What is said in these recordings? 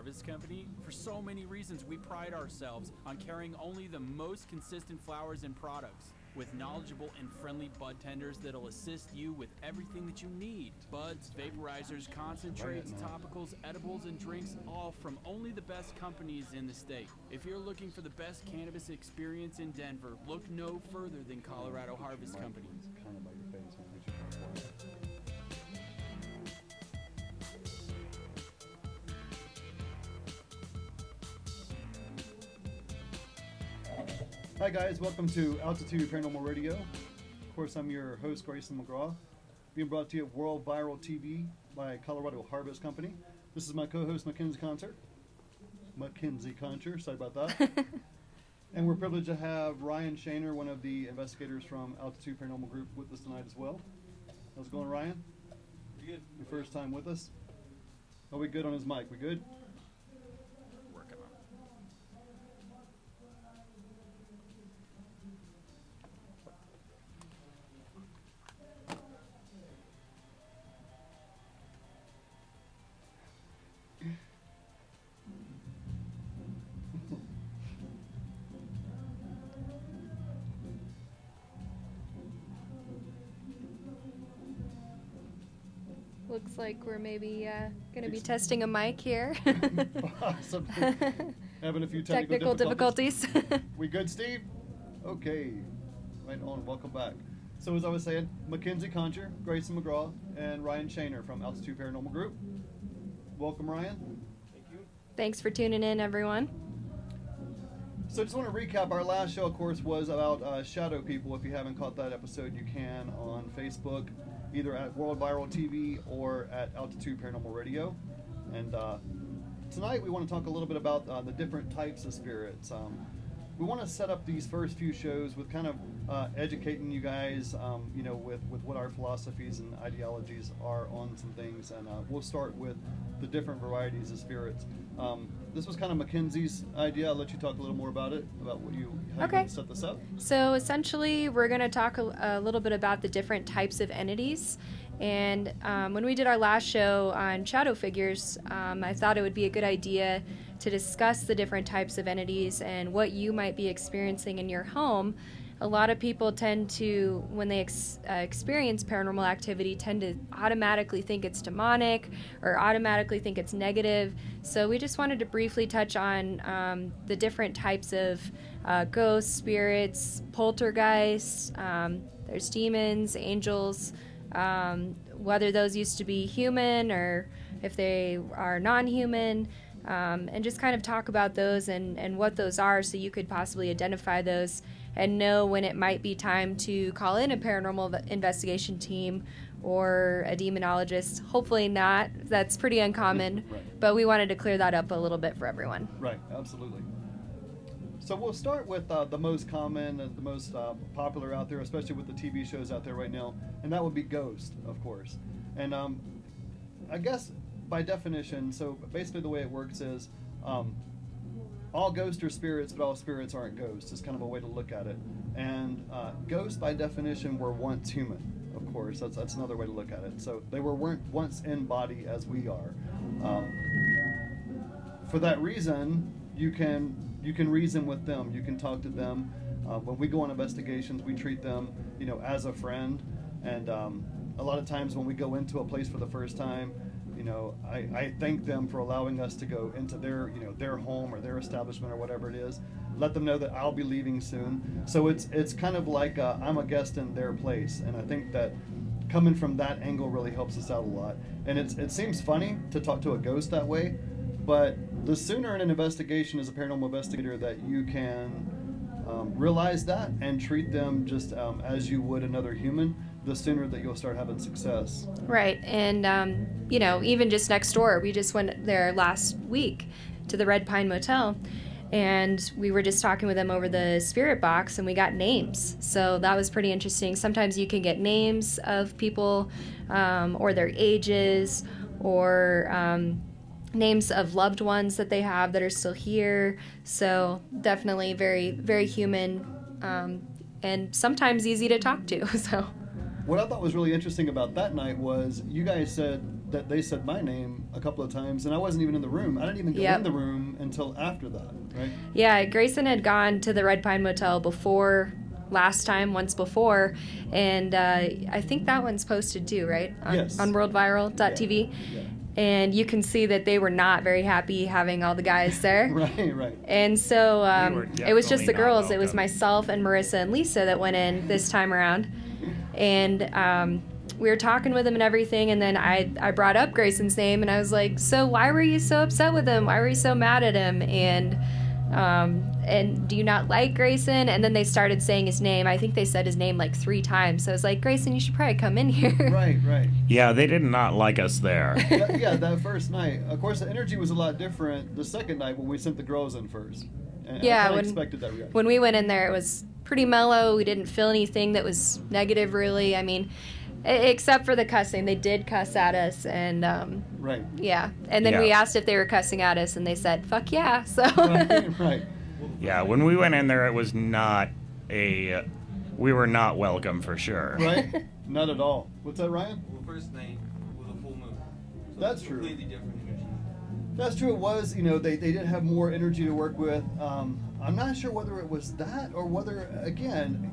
Harvest Company? For so many reasons, we pride ourselves on carrying only the most consistent flowers and products, with knowledgeable and friendly bud tenders that'll assist you with everything that you need. Buds, vaporizers, concentrates, topicals, edibles, and drinks, all from only the best companies in the state. If you're looking for the best cannabis experience in Denver, look no further than Colorado Harvest Company. Hi guys, welcome to Altitude Paranormal Radio. Of course, I'm your host, Grayson McGraw, being brought to you at World Viral TV by Colorado Harvest Company. This is my co-host, Mackenzie Concher, sorry about that. And we're privileged to have Ryan Shaner, one of the investigators from Altitude Paranormal Group, with us tonight as well. How's it going, Ryan? Pretty good. Your first time with us? Are we good on his mic? We good? Looks like we're maybe going to be testing a mic here. Awesome. Having a few technical difficulties. We good, Steve? Okay. Right on. Welcome back. So as I was saying, Mackenzie Concher, Grayson McGraw, and Ryan Shaner from Altitude Paranormal Group. Welcome, Ryan. Thank you. Thanks for tuning in, everyone. So I just want to recap. Our last show, of course, was about shadow people. If you haven't caught that episode, you can on Facebook, either at World Viral TV or at Altitude Paranormal Radio. And tonight we want to talk a little bit about the different types of spirits. We want to set up these first few shows with kind of educating you guys, with what our philosophies and ideologies are on some things. And we'll start with the different varieties of spirits. This was kind of Mackenzie's idea. I'll let you talk a little more about it, about how you set this up. So essentially, we're going to talk a little bit about the different types of entities. And when we did our last show on shadow figures, I thought it would be a good idea to discuss the different types of entities and what you might be experiencing in your home. A lot of people tend to, when they experience paranormal activity, tend to automatically think it's demonic or automatically think it's negative. So we just wanted to briefly touch on the different types of ghosts, spirits, poltergeists, there's demons, angels, whether those used to be human or if they are non-human, and just kind of talk about those and what those are so you could possibly identify those and know when it might be time to call in a paranormal investigation team or a demonologist. Hopefully not. That's pretty uncommon, right. But we wanted to clear that up a little bit for everyone. Right, absolutely. So we'll start with the most common and the most popular out there, especially with the TV shows out there right now, and that would be ghost, of course. And I guess by definition, so basically the way it works is all ghosts are spirits, but all spirits aren't ghosts. It's kind of a way to look at it. And ghosts, by definition, were once human. Of course, that's another way to look at it. So they weren't once in body as we are. For that reason, you can reason with them. You can talk to them. When we go on investigations, we treat them, as a friend. And a lot of times when we go into a place for the first time, I thank them for allowing us to go into their home or their establishment or whatever it is. Let them know that I'll be leaving soon. So it's kind of like I'm a guest in their place, and I think that coming from that angle really helps us out a lot. And it seems funny to talk to a ghost that way, but the sooner in an investigation as a paranormal investigator that you can realize that and treat them just as you would another human, the sooner that you'll start having success. Right. And, even just next door, we just went there last week to the Red Pine Motel, and we were just talking with them over the spirit box, and we got names. So that was pretty interesting. Sometimes you can get names of people or their ages or names of loved ones that they have that are still here. So definitely very, very human and sometimes easy to talk to. So. What I thought was really interesting about that night was you guys said that they said my name a couple of times, and I wasn't even in the room. I didn't even go Yep. in the room until after that, right? Yeah, Grayson had gone to the Red Pine Motel once before, and I think that one's posted too, right? Yes. On worldviral.tv. Yeah. And you can see that they were not very happy having all the guys there. Right. And so We were it was just the definitely not girls. It was welcome. myself and Marissa and Lisa that went in this time around. And we were talking with him and everything. And then I brought up Grayson's name, and I was like, so why were you so upset with him? Why were you so mad at him? And do you not like Grayson? And then they started saying his name. I think they said his name like 3 times. So I was like, Grayson, you should probably come in here. Right. Yeah, they did not like us there. Yeah, that first night. Of course, the energy was a lot different the second night when we sent the girls in first. And Yeah, I kinda when- expected that reaction. When we went in there, it was pretty mellow. We didn't feel anything that was negative, really. I mean, except for the cussing. They did cuss at us, and Right. yeah. And then Yeah. we asked if they were cussing at us, and they said, fuck yeah. So Right. Yeah, when we went in there, it was not we were not welcome for sure. Right? Not at all. What's that, Ryan? Well, first night was a full moon. So That's it's true. Completely different energy. That's true. It was, they did have more energy to work with. I'm not sure whether it was that or whether, again,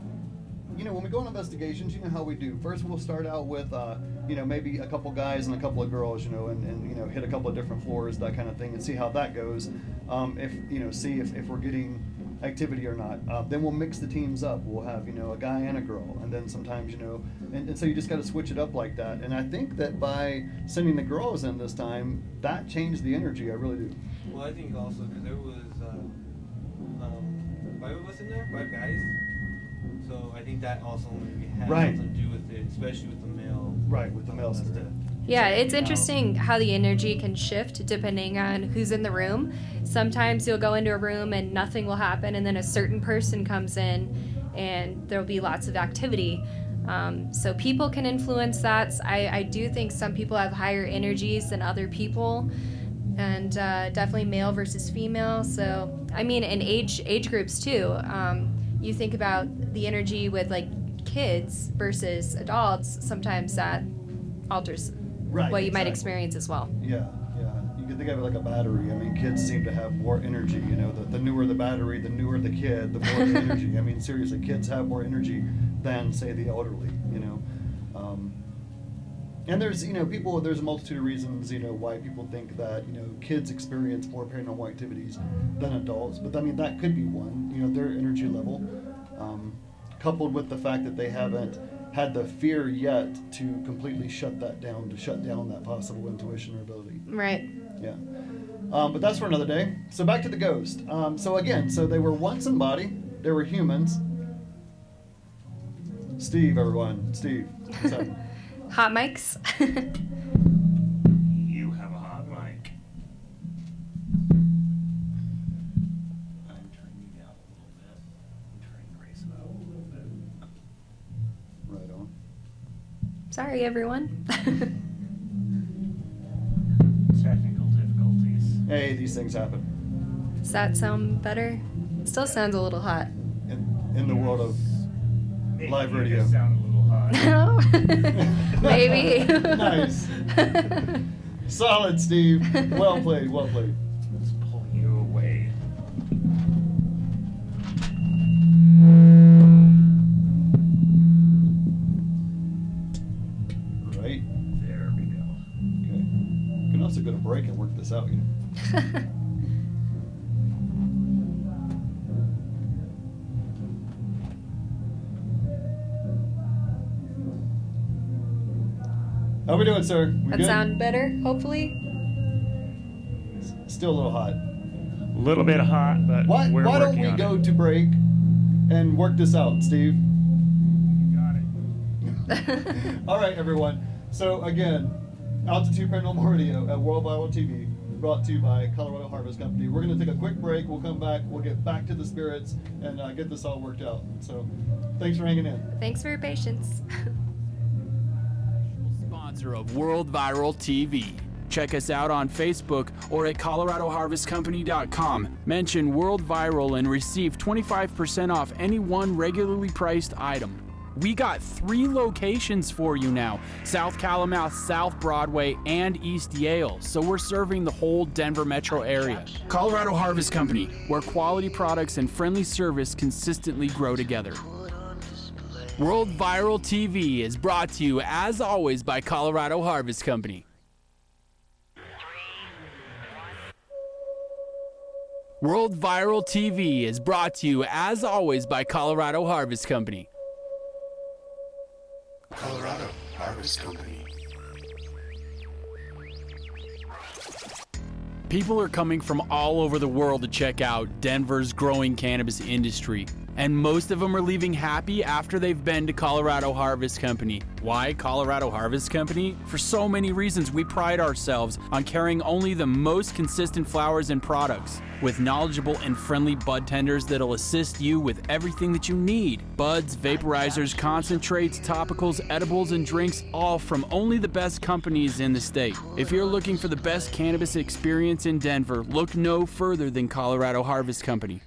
when we go on investigations, you know how we do. First, we'll start out with, maybe a couple guys and a couple of girls, and hit a couple of different floors, that kind of thing, and see how that goes. See if we're getting activity or not. Then we'll mix the teams up. We'll have, a guy and a girl, and then sometimes, and so you just got to switch it up like that. And I think that by sending the girls in this time, that changed the energy. I really do. Well, I think also because there was 5 of us in there, 5 guys. So I think that also maybe had Right. something to do with it, especially with the male. Right, with the male stuff. spirit. yeah, it's interesting how the energy can shift depending on who's in the room. Sometimes you'll go into a room and nothing will happen, and then a certain person comes in and there'll be lots of activity. So people can influence that. I do think some people have higher energies than other people, and definitely male versus female. So, I mean, in age groups too. You think about the energy with like kids versus adults, sometimes that alters Right, what you might exactly. experience as well. Yeah. You can think of it like a battery. I mean, kids seem to have more energy. The newer the battery, the newer the kid, the more the energy. I mean, seriously, kids have more energy than, say, the elderly. And there's, there's a multitude of reasons, why people think that, kids experience more paranormal activities than adults. But I mean, that could be one. Their energy level, coupled with the fact that they haven't had the fear yet to completely shut that down, to shut down that possible intuition or ability. Right. Yeah. But that's for another day. So back to the ghost. So they were once in body. They were humans. Steve, everyone. Steve. What's happening? Hot mics. You have a hot mic. I'm turning you down a little bit. I'm turning Grayson up a little bit. Right on. Sorry, everyone. Technical difficulties. Hey, these things happen. Does that sound better? It still sounds a little hot. In the world of Maybe live you radio. just sound a little hot. Maybe. Nice. Solid, Steve. Well played. Let's pull you away. Right. There we go. Okay. You can also go to break and work this out. How we doing, sir? We That good? sound better, hopefully. Still a little hot. A little bit hot, but Why we're don't working we on go it. to break and work this out, Steve? You got it. All right, everyone. So again, Altitude Paranormal Radio at World Viral TV, brought to you by Colorado Harvest Company. We're going to take a quick break. We'll come back. We'll get back to the spirits and get this all worked out. So thanks for hanging in. Thanks for your patience. Sponsor of World Viral TV. Check us out on Facebook or at coloradoharvestcompany.com. Mention World Viral and receive 25% off any one regularly priced item. We got 3 locations for you now: South Calamouth, South Broadway, and East Yale. So we're serving the whole Denver metro area. Colorado Harvest Company, where quality products and friendly service consistently grow together. World Viral TV is brought to you, as always, by Colorado Harvest Company. World Viral TV is brought to you, as always, by Colorado Harvest Company. Colorado Harvest Company. People are coming from all over the world to check out Denver's growing cannabis industry. And most of them are leaving happy after they've been to Colorado Harvest Company. Why Colorado Harvest Company? For so many reasons. We pride ourselves on carrying only the most consistent flowers and products, with knowledgeable and friendly bud tenders that'll assist you with everything that you need. Buds, vaporizers, concentrates, topicals, edibles, and drinks, all from only the best companies in the state. If you're looking for the best cannabis experience in Denver, look no further than Colorado Harvest Company.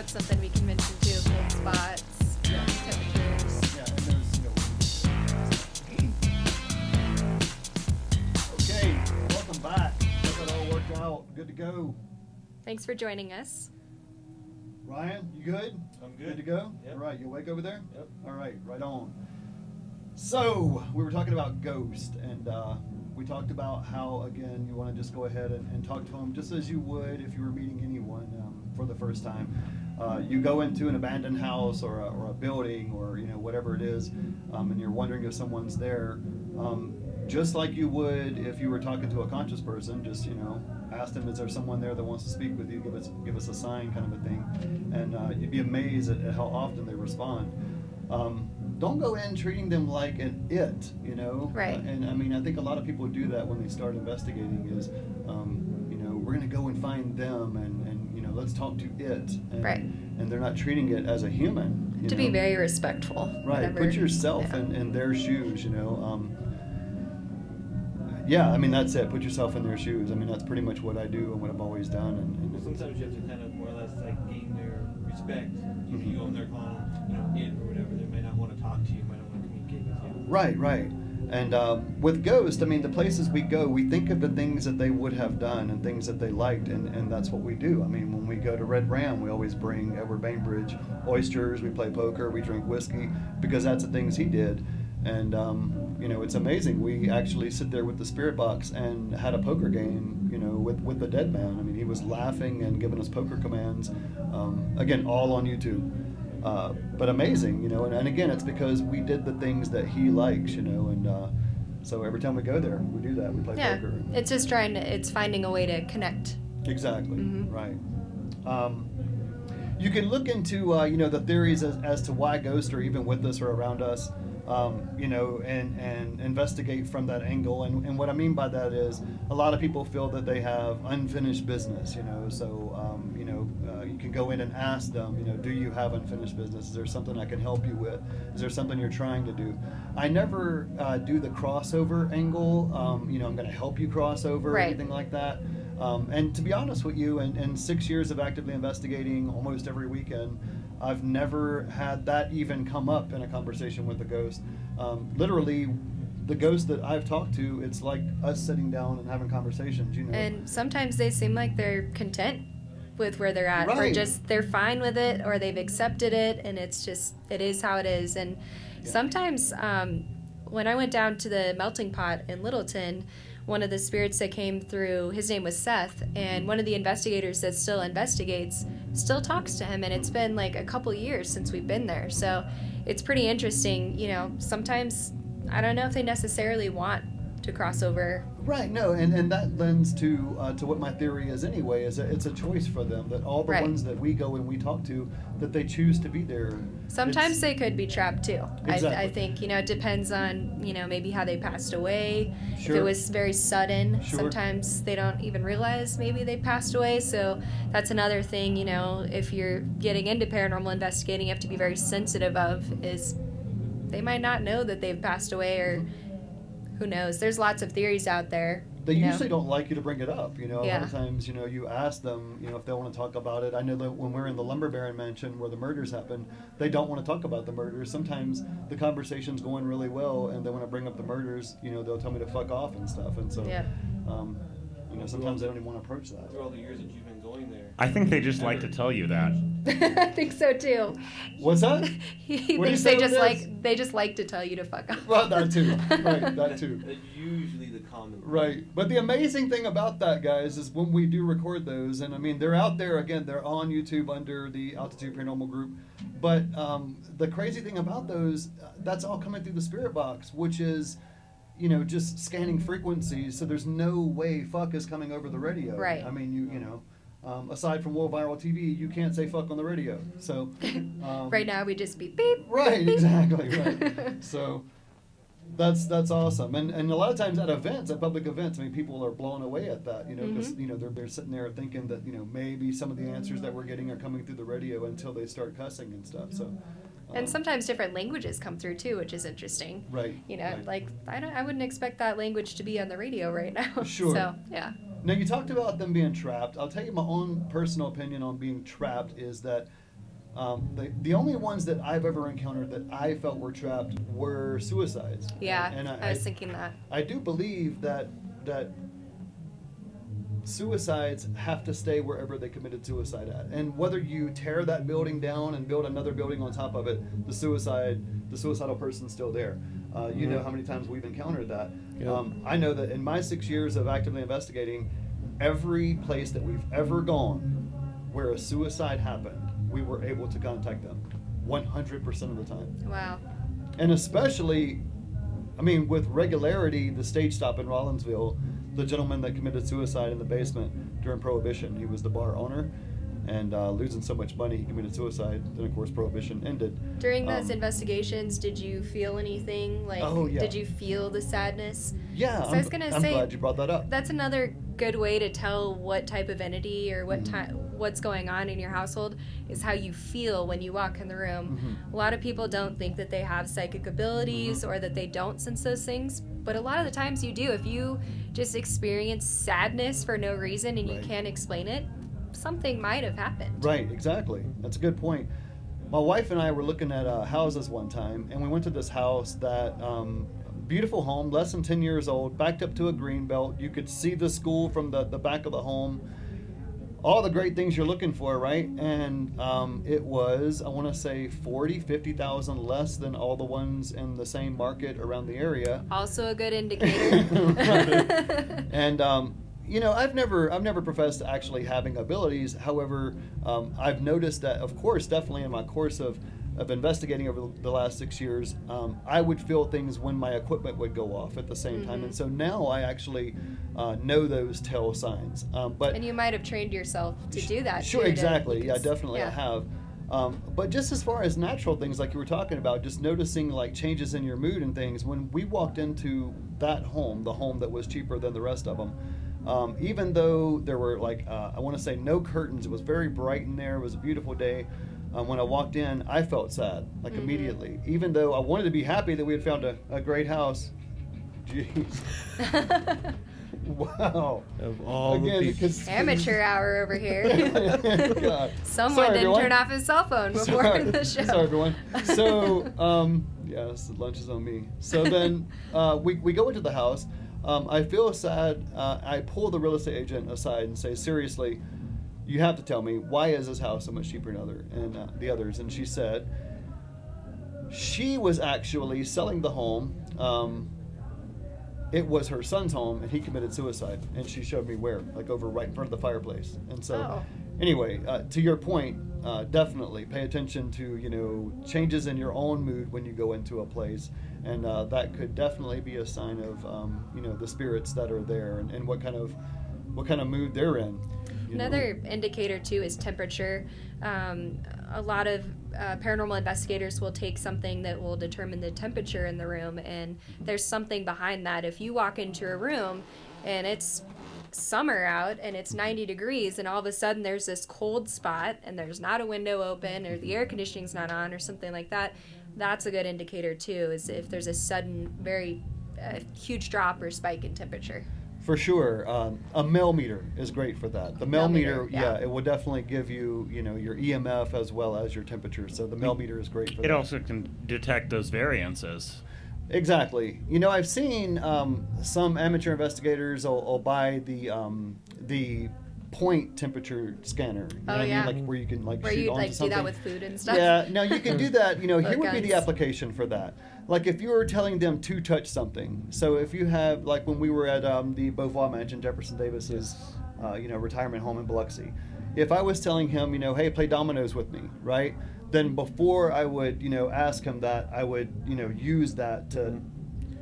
Something we can mention too, cold spots, temperatures. Yeah, and there's, okay, welcome back. Hope it all worked out. Good to go. Thanks for joining us. Ryan, you good? I'm Good to go? Yep. All right, you awake over there? Yep. All right, right on. So, we were talking about Ghost, and we talked about how, again, you want to just go ahead and talk to him just as you would if you were meeting anyone for the first time. You go into an abandoned house or a building or whatever it is, and you're wondering if someone's there. Just like you would if you were talking to a conscious person, just ask them, is there someone there that wants to speak with you? Give us a sign, kind of a thing, and you'd be amazed at how often they respond. Don't go in treating them like an it, Right. And I mean, I think a lot of people do that when they start investigating. Is we're going to go and find them and let's talk to it. And, Right. And they're not treating it as a human. To be very respectful. Right. whenever- Put yourself yeah. in their shoes. Yeah. I mean, that's it. Put yourself in their shoes. I mean, that's pretty much what I do and what I've always done. And Sometimes you have to kind of more or less like gain their respect. If you go in there calling them, it or whatever, they might not want to talk to you, might not want to communicate with you. Right. And with Ghost, I mean, the places we go, we think of the things that they would have done and things that they liked, and that's what we do. I mean, when we go to Red Ram, we always bring Edward Bainbridge oysters, we play poker, we drink whiskey, because that's the things he did. And, it's amazing. We actually sit there with the spirit box and had a poker game, with the dead man. I mean, he was laughing and giving us poker commands, again, all on YouTube. But amazing, and again, it's because we did the things that he likes, and so every time we go there, we do that. We play Yeah, poker. it's just it's finding a way to connect. Exactly, Mhm. right. You can look into, the theories as to why ghosts are even with us or around us, and investigate from that angle. And what I mean by that is a lot of people feel that they have unfinished business, so, you can go in and ask them, do you have unfinished business? Is there something I can help you with? Is there something you're trying to do? I never do the crossover angle, I'm going to help you cross over or Right. anything like that. And to be honest with you, in 6 years of actively investigating almost every weekend, I've never had that even come up in a conversation with a ghost. Literally, the ghosts that I've talked to, it's like us sitting down and having conversations, And sometimes they seem like they're content with where they're at, or Right. just they're fine with it, or they've accepted it, and it is how it is. And sometimes when I went down to the melting pot in Littleton, one of the spirits that came through, his name was Seth, and one of the investigators that still investigates still talks to him, and it's been like a couple years since we've been there. So it's pretty interesting. Sometimes I don't know if they necessarily want to cross over. Right, no, and that lends to what my theory is anyway, is that it's a choice for them, that all the Right. ones that we go and we talk to, that they choose to be there. Sometimes It's- they could be trapped too. Exactly. I think, it depends on, maybe how they passed away. If Sure. it was very sudden, Sure. sometimes they don't even realize maybe they passed away. So that's another thing, if you're getting into paranormal investigating, you have to be very sensitive of is they might not know that they've passed away, or who knows. There's lots of theories out there. They you know? usually don't like you to bring it up. A lot Yeah. of times, you ask them, if they want to talk about it. I know that when we're in the lumber baron mansion where the murders happen, they don't want to talk about the murders. Sometimes the conversation's going really well, and they want to bring up the murders. They'll tell me to fuck off and stuff. And so, Yeah. sometimes they don't even want to approach that. Through all the years that you've been going there. I think they just like to tell you that. I think so too. What's that? He What do you thinks say they with just this? they just like to tell you to fuck off. Well, that too. Right, that too. That's usually the common. Right. But the amazing thing about that, guys, is when we do record those, and I mean, they're out there, again, they're on YouTube under the Altitude Paranormal group. But the crazy thing about those, that's all coming through the spirit box, which is, just scanning frequencies. So there's no way fuck is coming over the radio. Right. I mean, aside from World Viral TV, you can't say fuck on the radio. So. Right now we just be beep. Right, beep. exactly, right. So that's awesome. And a lot of times at events, at public events, I mean, people are blown away at that, because, they're sitting there thinking that, maybe some of the answers that we're getting are coming through the radio until they start cussing and stuff. So. And sometimes different languages come through too, which is interesting. Right. Like right. I wouldn't expect that language to be on the radio right now. Sure. So yeah. Now, you talked about them being trapped. I'll tell you my own personal opinion on being trapped is that the only ones that I've ever encountered that I felt were trapped were suicides. Yeah. And I was thinking that. I do believe that suicides have to stay wherever they committed suicide at, and whether you tear that building down and build another building on top of it, the suicidal person's still there. You know how many times we've encountered that. Yep. I know that in my 6 years of actively investigating, every place that we've ever gone where a suicide happened, we were able to contact them 100% of the time. Wow. And especially, I mean, with regularity, the stage stop in Rollinsville, the gentleman that committed suicide in the basement during Prohibition, he was the bar owner, and losing so much money, he committed suicide. Then, of course, Prohibition ended. During those investigations, did you feel anything? Like, Oh, yeah. did you feel the sadness? Yeah, So I was gonna I'm say- glad you brought that up. That's another good way to tell what type of entity or what's going on in your household is how you feel when you walk in the room. Mhm. A lot of people don't think that they have psychic abilities or that they don't sense those things, but a lot of the times you do. If you just experience sadness for no reason and you Right. can't explain it, something might have happened. Right, exactly. That's a good point. My wife and I were looking at houses one time, and we went to this house that, beautiful home, less than 10 years old, backed up to a green belt. You could see the school from the back of the home. All the great things you're looking for, right? And it was, I want to say, 40, 50,000 less than all the ones in the same market around the area. Also a good indicator. Right. And I've never professed actually having abilities. However, I've noticed that, of course, definitely in my course of investigating over the last 6 years, I would feel things when my equipment would go off at the same time. And so now I actually know those tell signs. But And you might have trained yourself to do that. Sure, too, exactly. Yeah, because- definitely I yeah. have. But just as far as natural things, like you were talking about, just noticing like changes in your mood and things, when we walked into that home, the home that was cheaper than the rest of them, even though there were like, I want to say no curtains, it was very bright in there, it was a beautiful day. When I walked in, I felt sad, like immediately, even though I wanted to be happy that we had found a great house. Jeez. Wow. Of all Again, the people. because Amateur hour over here. God. Someone Sorry, didn't everyone. turn off his cell phone before Sorry. the show. Sorry, everyone. So, yes, the lunch is on me. So then we go into the house. I feel sad. I pull the real estate agent aside and say, seriously, you have to tell me, why is this house so much cheaper than the others? And she said she was actually selling the home. It was her son's home, and he committed suicide. And she showed me where, like over right in front of the fireplace. And so, anyway, to your point, definitely pay attention to changes in your own mood when you go into a place, and that could definitely be a sign of the spirits that are there and what kind of mood they're in. Another indicator too is temperature. A lot of paranormal investigators will take something that will determine the temperature in the room, and there's something behind that. If you walk into a room and it's summer out and it's 90 degrees and all of a sudden there's this cold spot and there's not a window open or the air conditioning's not on or something like that, that's a good indicator too, is if there's a sudden very huge drop or spike in temperature. For sure. A millimeter is great for that. The millimeter, yeah, it will definitely give you, your EMF as well as your temperature. So the millimeter is great for that. It also can detect those variances. Exactly. I've seen some amateur investigators will buy the point temperature scanner. You know what I mean? Like where you can where shoot you onto something. do that with food and stuff. Yeah, no, you can do that. Here would be the guns. application for that. Like if you were telling them to touch something. So if you have, like when we were at the Beauvoir Mansion, Jefferson Davis's, retirement home in Biloxi. If I was telling him, hey, play dominoes with me, right? Then before I would, ask him that, I would, use that to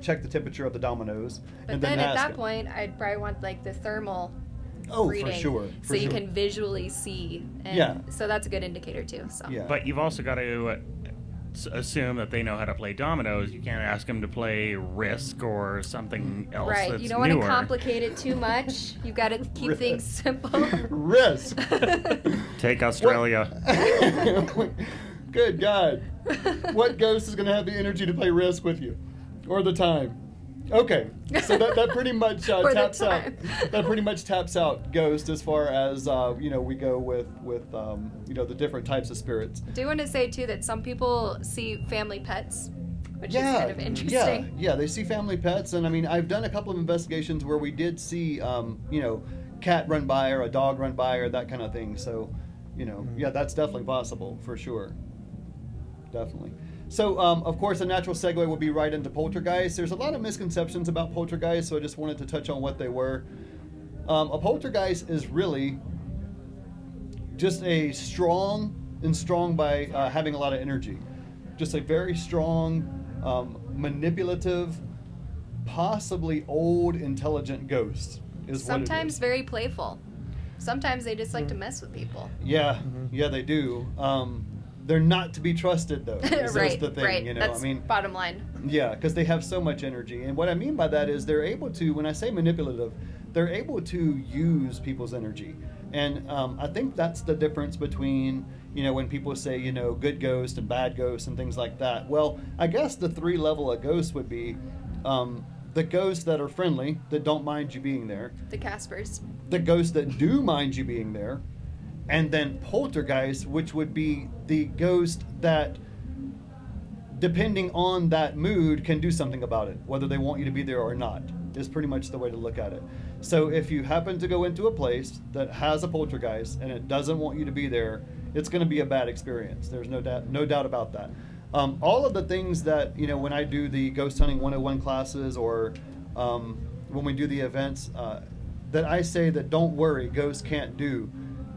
check the temperature of the dominoes. But and then then at ask that him. point, I'd probably want like the thermal For reading, sure. so you can visually see. And Yeah. So that's a good indicator too. So. Yeah. But you've also got to assume that they know how to play dominoes. You can't ask them to play Risk or something else Right. that's You don't want to newer. complicate it too much. You've got to keep things simple. Risk. Take Australia. Good God. What ghost is going to have the energy to play Risk with you? Or the time? Okay. So that pretty much taps out. That pretty much taps out Ghost as far as, we go with the different types of spirits. I do want to say too that some people see family pets, which is kind of interesting. Yeah, they see family pets. And I mean, I've done a couple of investigations where we did see, cat run by or a dog run by or that kind of thing. So, yeah, that's definitely possible for sure. Definitely. So, of course, a natural segue would be right into poltergeist. There's a lot of misconceptions about poltergeist, so I just wanted to touch on what they were. A poltergeist is really just a strong by having a lot of energy. Just a very strong, manipulative, possibly old, intelligent ghost is what it Sometimes is. very playful. Sometimes they just like to mess with people. Yeah, yeah, they do. They're not to be trusted, though. Is Right, the thing, right. That's bottom line. Yeah, because they have so much energy. And what I mean by that is they're able to, when I say manipulative, they're able to use people's energy. And I think that's the difference between, when people say, good ghost and bad ghost and things like that. Well, I guess the 3 level of ghosts would be the ghosts that are friendly, that don't mind you being there. The Caspers. The ghosts that do mind you being there. And then poltergeist, which would be the ghost that, depending on that mood, can do something about it, whether they want you to be there or not, is pretty much the way to look at it. So if you happen to go into a place that has a poltergeist and it doesn't want you to be there, it's going to be a bad experience. There's no doubt about that. All of the things that, when I do the Ghost Hunting 101 classes or when we do the events, that I say that don't worry, ghosts can't do,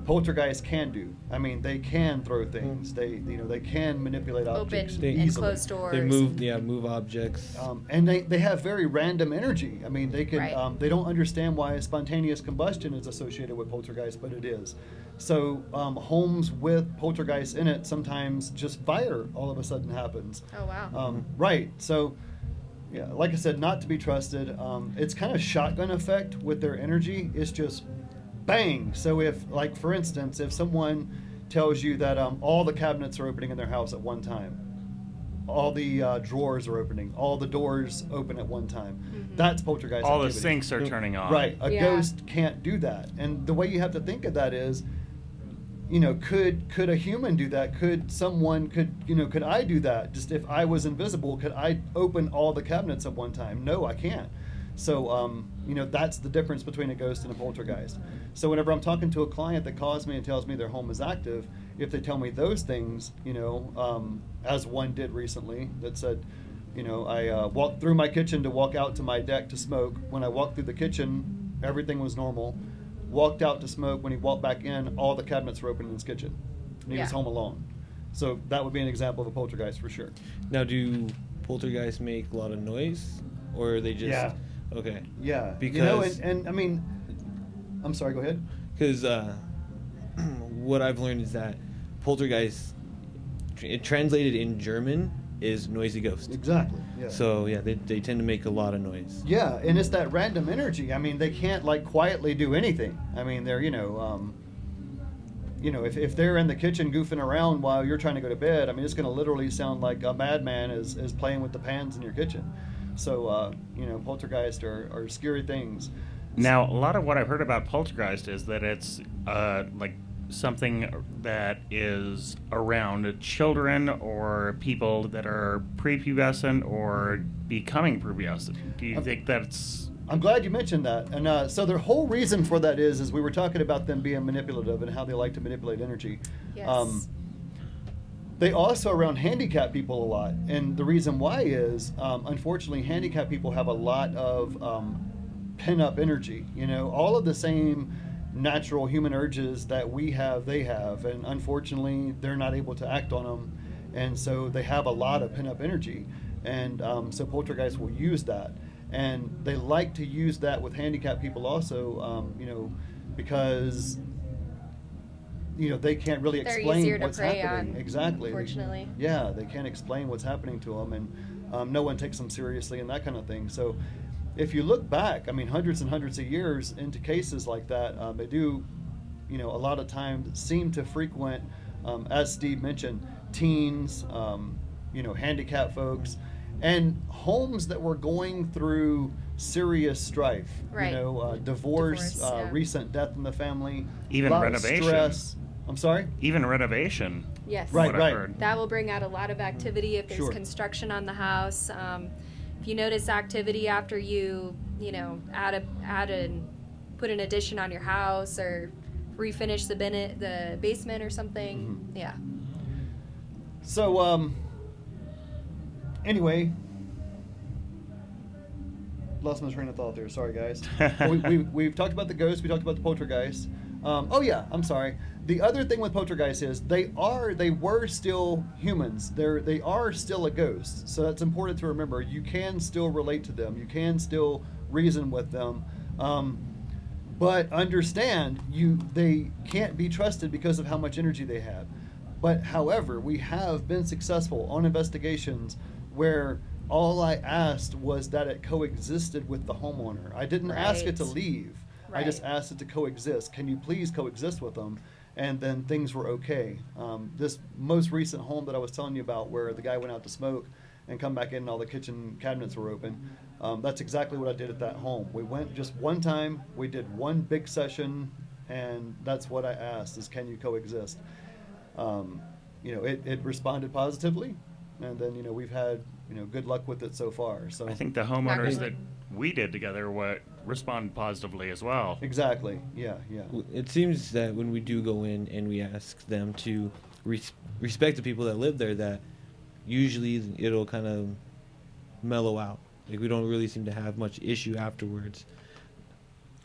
poltergeists can do. I mean, they can throw things. They can manipulate objects Open and easily. close doors. They move objects. And they have very random energy. I mean, they can. Right. They don't understand why spontaneous combustion is associated with poltergeist, but it is. So homes with poltergeist in it, sometimes just fire all of a sudden happens. Oh, wow. Right. So, yeah, like I said, not to be trusted. It's kind of shotgun effect with their energy. It's just bang. So if, like, for instance, if someone tells you that all the cabinets are opening in their house at one time, all the drawers are opening, all the doors open at one time, that's poltergeist All the activity. sinks are turning on. Right. A Yeah. ghost can't do that. And the way you have to think of that is, could a human do that? Could I do that? Just if I was invisible, could I open all the cabinets at one time? No, I can't. So, that's the difference between a ghost and a poltergeist. So whenever I'm talking to a client that calls me and tells me their home is active, if they tell me those things, as one did recently that said, I walked through my kitchen to walk out to my deck to smoke. When I walked through the kitchen, everything was normal. Walked out to smoke. When he walked back in, all the cabinets were open in his kitchen. And he was Yeah. home alone. So that would be an example of a poltergeist for sure. Now, do poltergeists make a lot of noise, or are they just Yeah. okay? Yeah. Because and I mean, I'm sorry. Go ahead. Because what I've learned is that poltergeist, translated in German, is noisy ghost. Exactly. Yeah. So yeah, they tend to make a lot of noise. Yeah, and it's that random energy. I mean, they can't like quietly do anything. I mean, they're if they're in the kitchen goofing around while you're trying to go to bed, I mean, it's going to literally sound like a madman is playing with the pans in your kitchen. So poltergeist are scary things. Now, a lot of what I've heard about poltergeist is that it's like something that is around children or people that are prepubescent or becoming prepubescent. Do you think that's... I'm glad you mentioned that. And so the whole reason for that is we were talking about them being manipulative and how they like to manipulate energy. Yes. They also are around handicapped people a lot. And the reason why is, unfortunately, handicapped people have a lot of pin-up energy. All of the same natural human urges that we have, they have. And unfortunately, they're not able to act on them. And so they have a lot of pin-up energy. And so poltergeists will use that. And they like to use that with handicapped people also, because they can't really They're explain easier to what's prey happening. on, Exactly. unfortunately. Yeah, they can't explain what's happening to them, and no one takes them seriously and that kind of thing. So if you look back, I mean, hundreds and hundreds of years into cases like that, they do, a lot of times seem to frequent, as Steve mentioned, teens, handicapped folks, and homes that were going through serious strife. Right. Divorce, Yeah. recent death in the family, Even lot of renovation. stress. I'm sorry? Even renovation. Yes. Right, what I've right. heard. That will bring out a lot of activity if there's Sure. construction on the house. If you notice activity after you put an addition on your house or refinish the basement or something. Mhm. Yeah. So, anyway, lost my train of thought there. Sorry, guys. We've talked about the ghosts. We talked about the poltergeist. Oh yeah, I'm sorry. The other thing with poltergeist is they were still humans. They are still a ghost. So that's important to remember. You can still relate to them. You can still reason with them. But understand, they can't be trusted because of how much energy they have. But however, we have been successful on investigations where all I asked was that it coexisted with the homeowner. I didn't ask it to Right. leave. I just asked it to coexist. Can you please coexist with them? And then things were okay. This most recent home that I was telling you about, where the guy went out to smoke and come back in and all the kitchen cabinets were open, that's exactly what I did at that home. We went just one time, we did one big session, and that's what I asked is, can you coexist? It responded positively, and then we've had good luck with it so far. So I think the homeowners Not that we did together responded positively as well. exactly, yeah. It seems that when we do go in and we ask them to respect the people that live there, that usually it'll kind of mellow out. Like, we don't really seem to have much issue afterwards.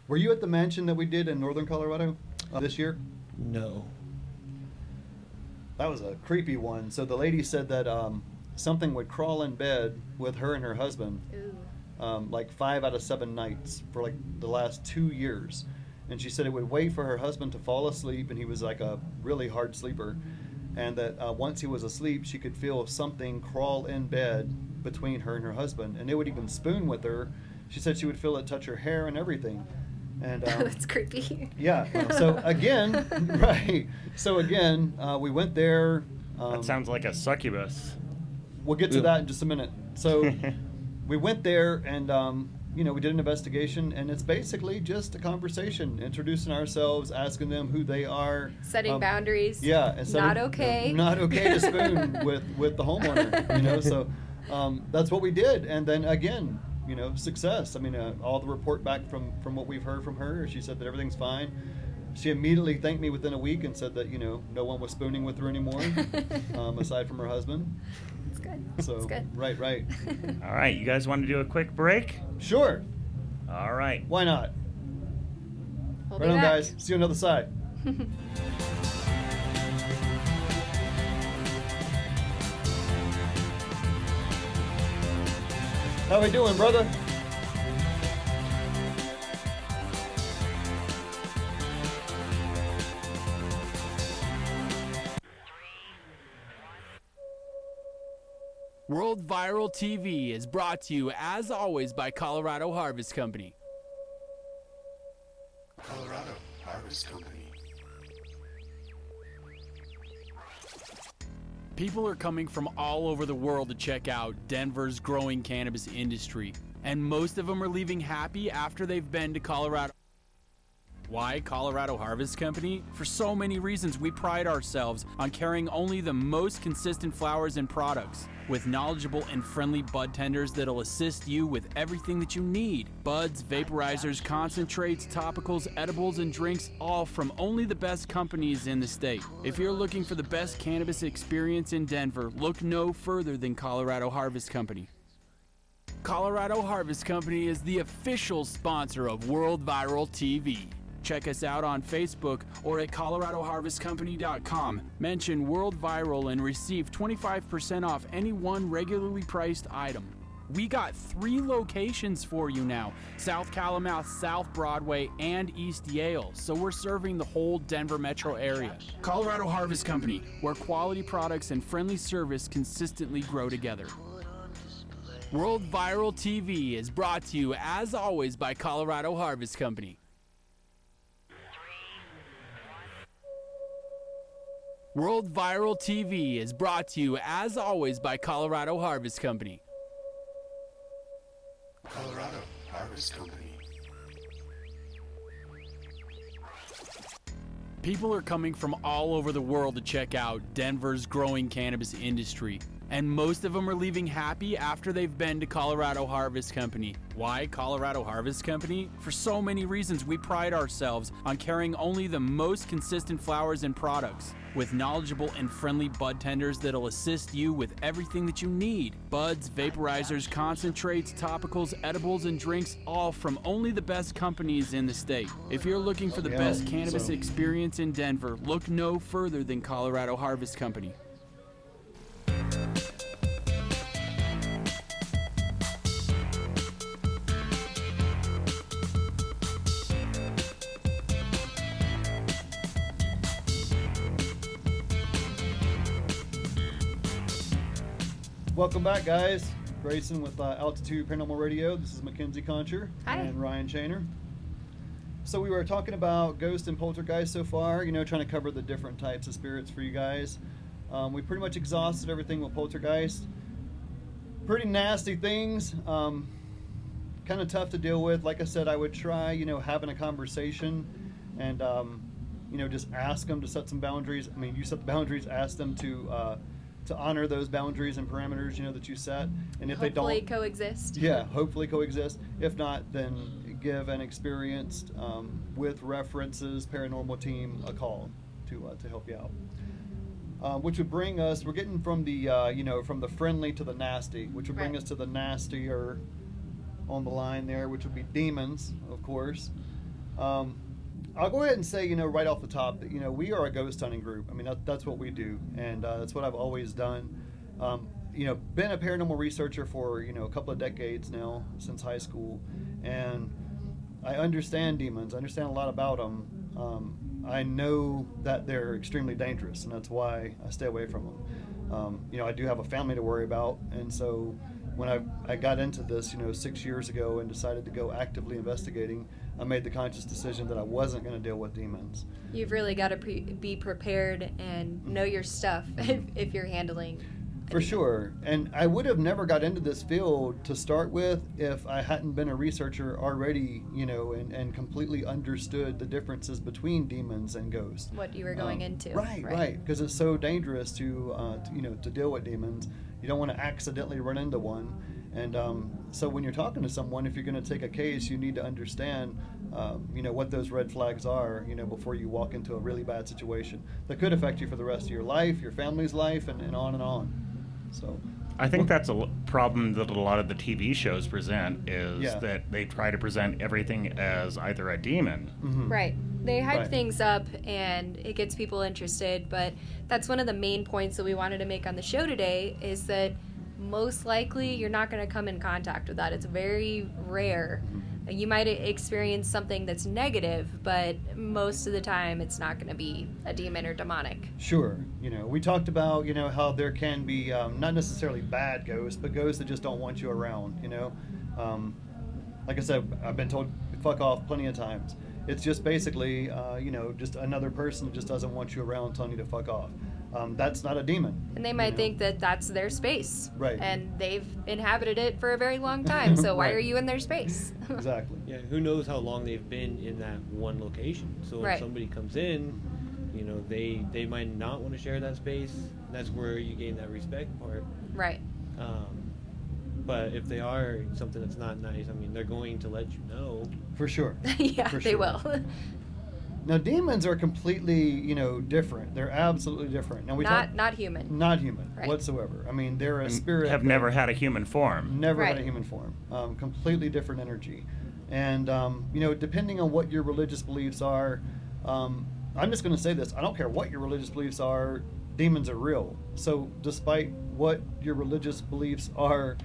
Were you at the mansion that we did in northern Colorado this year? No. That was a creepy one. So the lady said that something would crawl in bed with her and her husband Ooh. like 5 out of 7 nights for like the last 2 years. And she said it would wait for her husband to fall asleep, and he was like a really hard sleeper. And that once he was asleep, she could feel something crawl in bed between her and her husband. And it would even spoon with her. She said she would feel it touch her hair and everything. And That's creepy. yeah. So again, right. So again, we went there. That sounds like a succubus. We'll get to that in just a minute. So we went there, and we did an investigation, and it's basically just a conversation, introducing ourselves, asking them who they are, Setting boundaries. Yeah, and Not okay. Not okay to spoon with the homeowner. So that's what we did, and then again, success. I mean, all the report back from what we've heard from her, she said that everything's fine. She immediately thanked me within a week and said that no one was spooning with her anymore, aside from her husband. It's good. So It's good. right. All right, you guys want to do a quick break? Sure. All right. Why not? We'll Right be on, back. guys. See you on the other side. How we doing, brother? World Viral TV is brought to you, as always, by Colorado Harvest Company. Colorado Harvest Company. People are coming from all over the world to check out Denver's growing cannabis industry, and most of them are leaving happy after they've been to Colorado. Why Colorado Harvest Company? For so many reasons. We pride ourselves on carrying only the most consistent flowers and products, with knowledgeable and friendly bud tenders that'll assist you with everything that you need. Buds, vaporizers, concentrates, topicals, edibles, and drinks, all from only the best companies in the state. If you're looking for the best cannabis experience in Denver, look no further than Colorado Harvest Company. Colorado Harvest Company is the official sponsor of World Viral TV. Check us out on Facebook or at coloradoharvestcompany.com. Mention World Viral and receive 25% off any one regularly priced item. We got 3 locations for you now: South Calamouth, South Broadway, and East Yale, so we're serving the whole Denver metro area. Colorado Harvest Company, where quality products and friendly service consistently grow together. World Viral TV is brought to you, as always, by Colorado Harvest Company. World Viral TV is brought to you, as always, by Colorado Harvest Company. Colorado Harvest Company. People are coming from all over the world to check out Denver's growing cannabis industry, and most of them are leaving happy after they've been to Colorado Harvest Company. Why Colorado Harvest Company? For so many reasons. We pride ourselves on carrying only the most consistent flowers and products, with knowledgeable and friendly bud tenders that'll assist you with everything that you need. Buds, vaporizers, concentrates, topicals, edibles, and drinks, all from only the best companies in the state. If you're looking for the best cannabis experience in Denver, look no further than Colorado Harvest Company. Welcome back, guys. Grayson with Altitude Paranormal Radio. This is Mackenzie Concher. Hi. And Ryan Shaner. So we were talking about ghost and poltergeist so far, trying to cover the different types of spirits for you guys. We pretty much exhausted everything with poltergeist. Pretty nasty things. Kind of tough to deal with. Like I said, I would try, having a conversation and, just ask them to set some boundaries. I mean, you set the boundaries, ask them to honor those boundaries and parameters, that you set. And if Hopefully they don't, coexist. yeah, hopefully coexist. If not, then give an experienced, with references, paranormal team a call to help you out. Which would bring us, we're getting from the, from the friendly to the nasty, which would bring Right. us to the nastier on the line there, which would be demons, of course. I'll go ahead and say, right off the top that, we are a ghost hunting group. I mean, that's what we do, and that's what I've always done. Been a paranormal researcher for, a couple of decades now, since high school, and I understand demons. I understand a lot about them. I know that they're extremely dangerous, and that's why I stay away from them. I do have a family to worry about, and so when I got into this, 6 years ago and decided to go actively investigating, I made the conscious decision that I wasn't going to deal with demons. You've really got to be prepared and know your stuff if you're handling. For sure. And I would have never got into this field to start with if I hadn't been a researcher already, and completely understood the differences between demons and ghosts. What you were going into. Right. Because it's so dangerous to deal with demons. You don't want to accidentally run into one. And so when you're talking to someone, if you're going to take a case, you need to understand, what those red flags are, before you walk into a really bad situation that could affect you for the rest of your life, your family's life, and on and on. So I think that's a problem that a lot of the TV shows present is that they try to present everything as either a demon. Mm-hmm. Right. They hype Right. things up and it gets people interested, but that's one of the main points that we wanted to make on the show today is that most likely you're not going to come in contact with that. It's very rare. You might experience something that's negative, but most of the time it's not going to be a demon or demonic. Sure. We talked about, how there can be not necessarily bad ghosts, but ghosts that just don't want you around, Like I said, I've been told fuck off plenty of times. It's just basically, just another person that just doesn't want you around telling you to fuck off. That's not a demon. And they might think that that's their space. Right. And they've inhabited it for a very long time, so why Right. are you in their space? Exactly. Yeah, who knows how long they've been in that one location. So Right. if somebody comes in, they might not want to share that space. That's where you gain that respect part. Right. But if they are something that's not nice, they're going to let you know. For sure. Yeah, For they sure. will. Now, demons are completely, different. They're absolutely different. Now Not human. Not human Right. whatsoever. They're a And spirit. have never had a human form. Never had a Right. human form. Completely different energy. And, depending on what your religious beliefs are, I'm just going to say this. I don't care what your religious beliefs are, demons are real. So despite what your religious beliefs are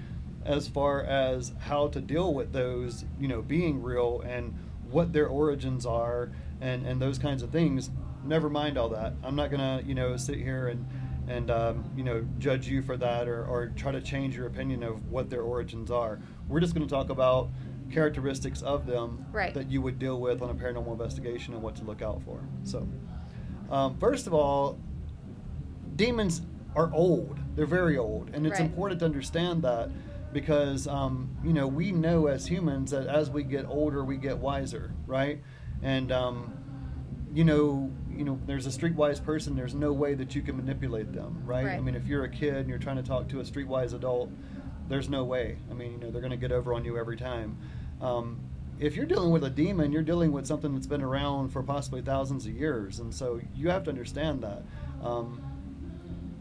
as far as how to deal with those, being real and what their origins are and those kinds of things, never mind all that. I'm not going to, sit here and judge you for that or try to change your opinion of what their origins are. We're just going to talk about characteristics of them Right. that you would deal with on a paranormal investigation and what to look out for. So, first of all, demons are old. They're very old. And it's Right. important to understand that because, we know as humans that as we get older, we get wiser, right? And, there's a streetwise person, there's no way that you can manipulate them, right? Right. If you're a kid and you're trying to talk to a streetwise adult, there's no way. They're going to get over on you every time. If you're dealing with a demon, you're dealing with something that's been around for possibly thousands of years, and so you have to understand that.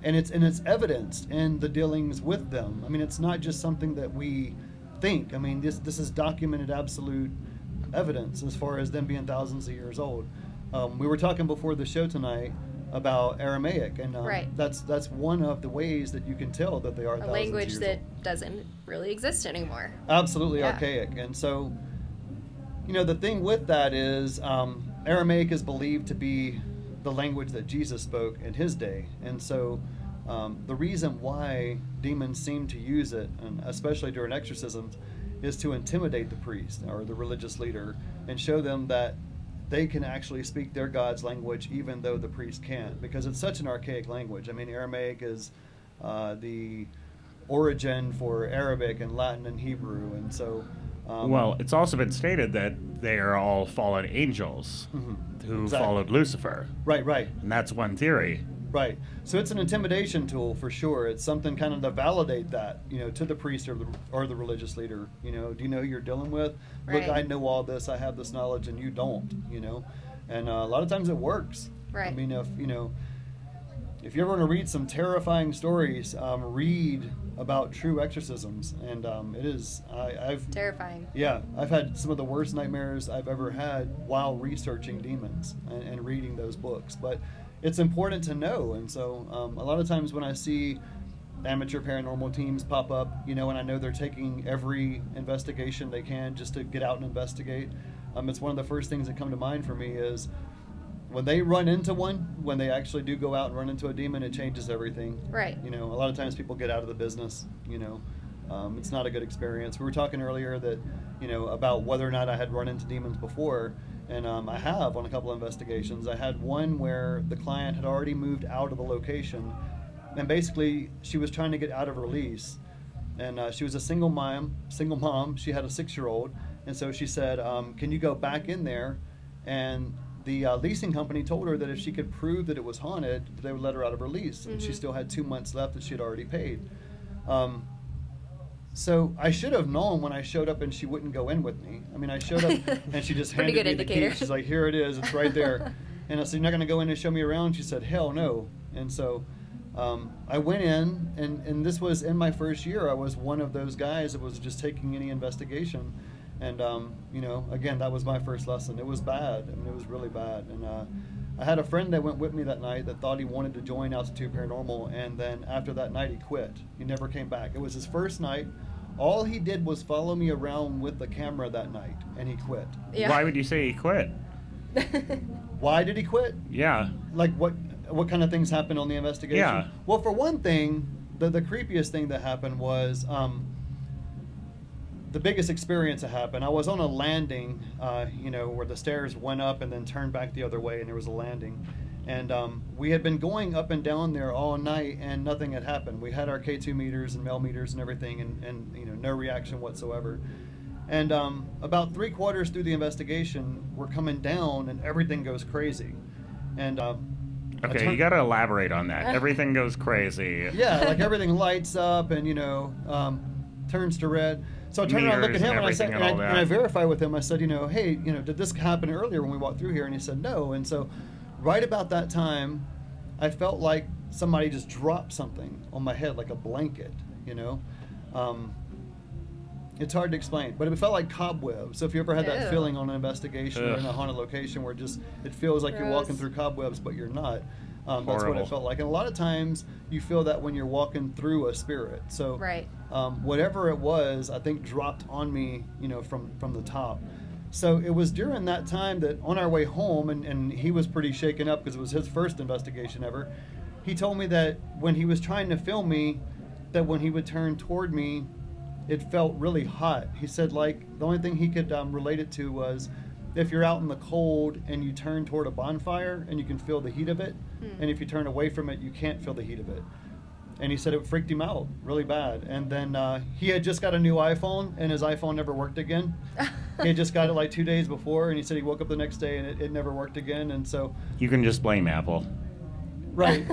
And it's evidenced in the dealings with them. It's not just something that we think. This is documented absolute evidence as far as them being thousands of years old. We were talking before the show tonight about Aramaic, and Right. that's one of the ways that you can tell that they are A thousands language of years that old. doesn't really exist anymore. Absolutely Yeah. archaic. And so, the thing with that is Aramaic is believed to be the language that Jesus spoke in his day. And so the reason why demons seem to use it, and especially during exorcisms, is to intimidate the priest or the religious leader and show them that they can actually speak their God's language even though the priest can't, because it's such an archaic language. Aramaic is the origin for Arabic and Latin and Hebrew, and so Well, it's also been stated that they are all fallen angels who Exactly. followed Lucifer. right. And that's one theory. Right. So it's an intimidation tool for sure. It's something kind of to validate that, to the priest or the religious leader. Do you know who you're dealing with? Look, Right. I know all this. I have this knowledge, and you don't. And a lot of times it works. Right. If you ever want to read some terrifying stories, read about true exorcisms, and it is. I've Terrifying. Yeah, I've had some of the worst nightmares I've ever had while researching demons and reading those books. But it's important to know, and so a lot of times when I see amateur paranormal teams pop up, and I know they're taking every investigation they can just to get out and investigate, it's one of the first things that come to mind for me is when they run into one, when they actually do go out and run into a demon, it changes everything. Right. A lot of times people get out of the business, it's not a good experience. We were talking earlier that, about whether or not I had run into demons before, and I have on a couple of investigations. I had one where the client had already moved out of the location, and basically she was trying to get out of her lease, and she was a single mom. She had a 6-year-old, and so she said, can you go back in there? And the leasing company told her that if she could prove that it was haunted, they would let her out of her lease, and she still had 2 months left that she had already paid. So I should have known when I showed up and she wouldn't go in with me. I showed up and she just Pretty handed good me the indicator. key. She's like, here it is, it's right there. And I said, you're not going to go in and show me around? She said, hell no. And so I went in, and this was in my first year. I was one of those guys that was just taking any investigation. And, again, that was my first lesson. It was bad. It was really bad. And I had a friend that went with me that night that thought he wanted to join Altitude Paranormal, and then after that night he quit. He never came back. It was his first night. All he did was follow me around with the camera that night, and he quit. Yeah. Why would you say he quit? Why did he quit? Yeah. Like what kind of things happened on the investigation? Yeah. Well, for one thing, the creepiest thing that happened was the biggest experience that happened. I was on a landing, where the stairs went up and then turned back the other way, and there was a landing. And we had been going up and down there all night, and nothing had happened. We had our K2 meters and Mel meters and everything, and no reaction whatsoever. And about 3/4 through the investigation, we're coming down, and everything goes crazy. And Okay, you got to elaborate on that. Everything goes crazy. yeah, like everything lights up and turns to red. So I turned around and looked at him, and I said, and I verified with him. I said, hey, did this happen earlier when we walked through here? And he said no. And so, right about that time, I felt like somebody just dropped something on my head, like a blanket. It's hard to explain, but it felt like cobwebs. So if you ever had that Ew. feeling on an investigation or in a haunted location where it feels like you're walking through cobwebs, but you're not. That's what Horrible. it felt like. And a lot of times you feel that when you're walking through a spirit. So Right. whatever it was, I think dropped on me, from the top. So it was during that time that on our way home, and he was pretty shaken up because it was his first investigation ever. He told me that when he was trying to film me, that when he would turn toward me, it felt really hot. He said, like, the only thing he could relate it to was if you're out in the cold and you turn toward a bonfire and you can feel the heat of it, and if you turn away from it, you can't feel the heat of it. And he said it freaked him out really bad. And then he had just got a new iPhone, and his iPhone never worked again. He had just got it like 2 days before, and he said he woke up the next day and it never worked again. And so, You can just blame Apple. right.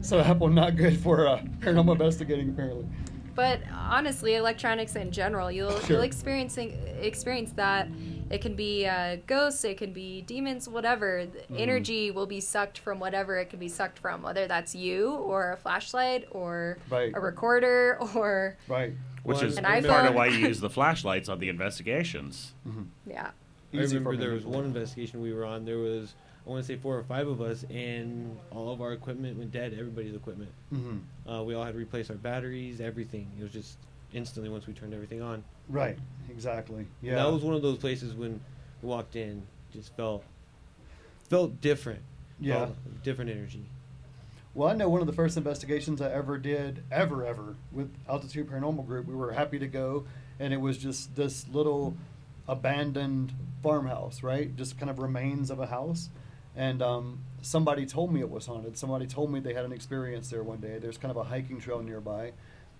So Apple not good for paranormal investigating, apparently. But honestly, electronics in general, you'll Sure. experience that. It can be ghosts, it can be demons, whatever. The energy will be sucked from whatever it can be sucked from, whether that's you or a flashlight or Right. a recorder or Right. Which Well, is An part iPhone. of why you use the flashlights on the investigations. yeah. I Easy for remember me there to was do. one investigation we were on. There was, I want to say 4 or 5 of us, and all of our equipment went dead. Everybody's equipment. Mm-hmm. We all had to replace our batteries, everything. It was just instantly once we turned everything on. Right. Exactly. Yeah. And that was one of those places when we walked in, just felt different. Yeah. Felt different energy. Well, I know one of the first investigations I ever did, ever, with Altitude Paranormal Group, we were happy to go, and it was just this little abandoned farmhouse, right? Just kind of remains of a house. And somebody told me it was haunted. Somebody told me they had an experience there one day. There's kind of a hiking trail nearby,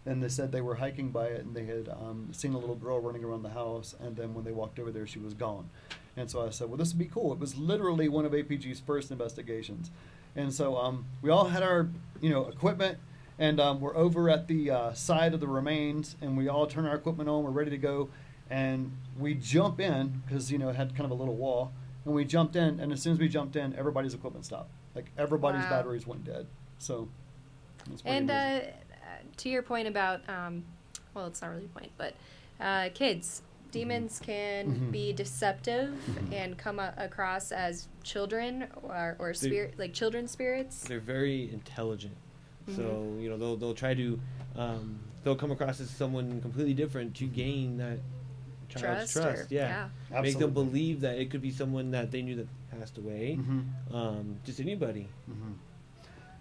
and they said they were hiking by it, and they had seen a little girl running around the house, and then when they walked over there, she was gone. And so I said, well, this would be cool. It was literally one of APG's first investigations. And so we all had our, equipment, and we're over at the side of the remains, and we all turn our equipment on. We're ready to go, and we jump in because it had kind of a little wall, and we jumped in. And as soon as we jumped in, everybody's equipment stopped. Like everybody's Wow. batteries went dead. So. It's pretty And amazing. to your point about, well, it's not really a point, but kids. Demons can Mhm. be deceptive and come across as children or spirit, like children spirits. They're very intelligent. So, they'll try to, they'll come across as someone completely different to gain that child's trust. Yeah. Make them Absolutely. believe that it could be someone that they knew that passed away. Mhm. Just anybody. Mhm.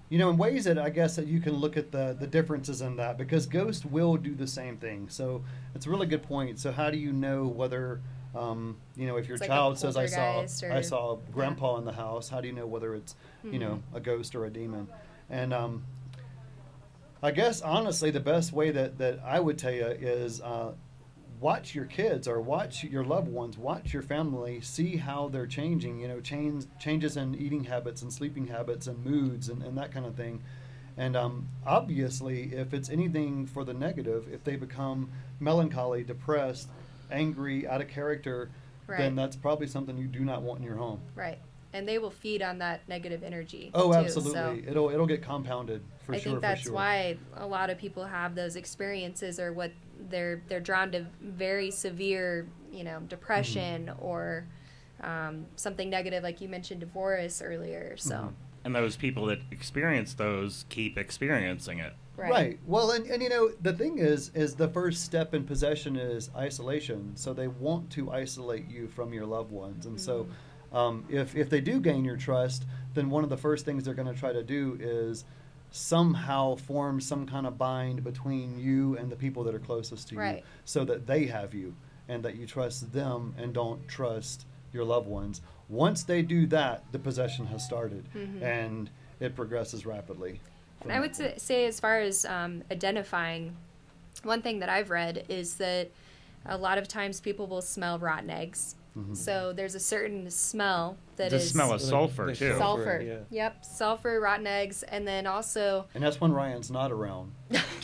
In ways that I guess that you can look at the differences in that, because ghosts will do the same thing. So it's a really good point. So how do you know whether, if your It's like a child says I poltergeist or- saw grandpa in the house, how do you know whether it's, a ghost or a demon? And I guess honestly the best way that I would tell you is watch your kids or watch your loved ones, watch your family, see how they're changing, changes in eating habits and sleeping habits and moods and that kind of thing. And obviously, if it's anything for the negative, if they become melancholy, depressed, angry, out of character, then Right. that's probably something you do not want in your home. Right. And they will feed on that negative energy. Oh, too, absolutely. so It'll get compounded for I sure. think that's for sure. why a lot of people have those experiences, or what they're drawn to very severe, depression or something negative, like you mentioned DeVoris earlier. So And those people that experience those keep experiencing it. Right. Well, and you know, the thing is the first step in possession is isolation. So they want to isolate you from your loved ones. And so if they do gain your trust, then one of the first things they're going to try to do is somehow form some kind of bind between you and the people that are closest to you, so that they have you and that you trust them and don't trust your loved ones. Once they do that, the possession has started, and it progresses rapidly. And I would say, as far as identifying, one thing that I've read is that a lot of times people will smell rotten eggs. So there's a certain smell that is... The smell of sulfur, too. Sulfur. Yeah. Yep. Sulfur, rotten eggs, and then also... And that's when Ryan's not around.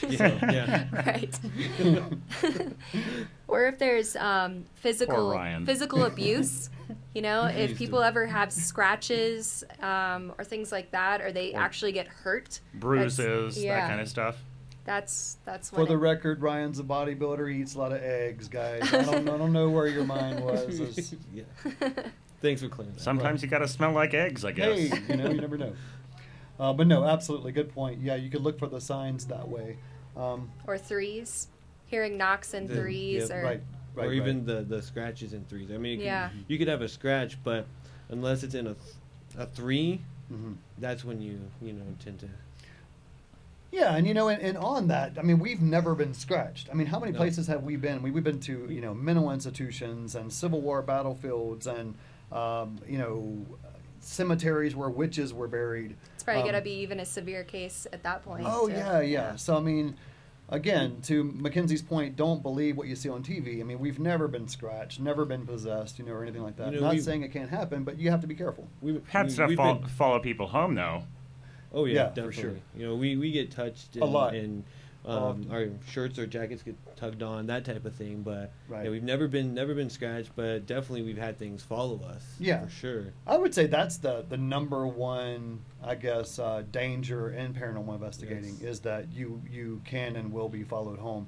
Right. Or if there's physical abuse, you know, if people ever have scratches or things like that, or they actually get hurt. Bruises, that kind of stuff. That's For the record, Ryan's a bodybuilder. He eats a lot of eggs, guys. I don't know where your mind was. Thanks for clearing that. Sometimes you got to smell like eggs, I guess. Hey, you know, you never know. But no, absolutely, good point. Yeah, you could look for the signs that way. Or threes, hearing knocks and threes, or right, or even the scratches in threes. I mean, you could have a scratch, but unless it's in a three, that's when you tend to. Yeah, and you know, and on that, I mean, we've never been scratched. I mean, how many places have we been? We've been to, you know, mental institutions and Civil War battlefields and, you know, cemeteries where witches were buried. It's probably going to be even a severe case at that point. Oh, yeah. So, I mean, again, to Mackenzie's point, don't believe what you see on TV. I mean, we've never been scratched, never been possessed, you know, or anything like that. Not saying it can't happen, but you have to be careful. We've had stuff follow people home, though. Oh yeah, definitely. For sure. You know, we get touched a lot, and our shirts or jackets get tugged on, that type of thing. But right. We've never been scratched, but definitely we've had things follow us. Yeah, for sure. I would say that's the number one, I guess, danger in paranormal investigating is that you can and will be followed home.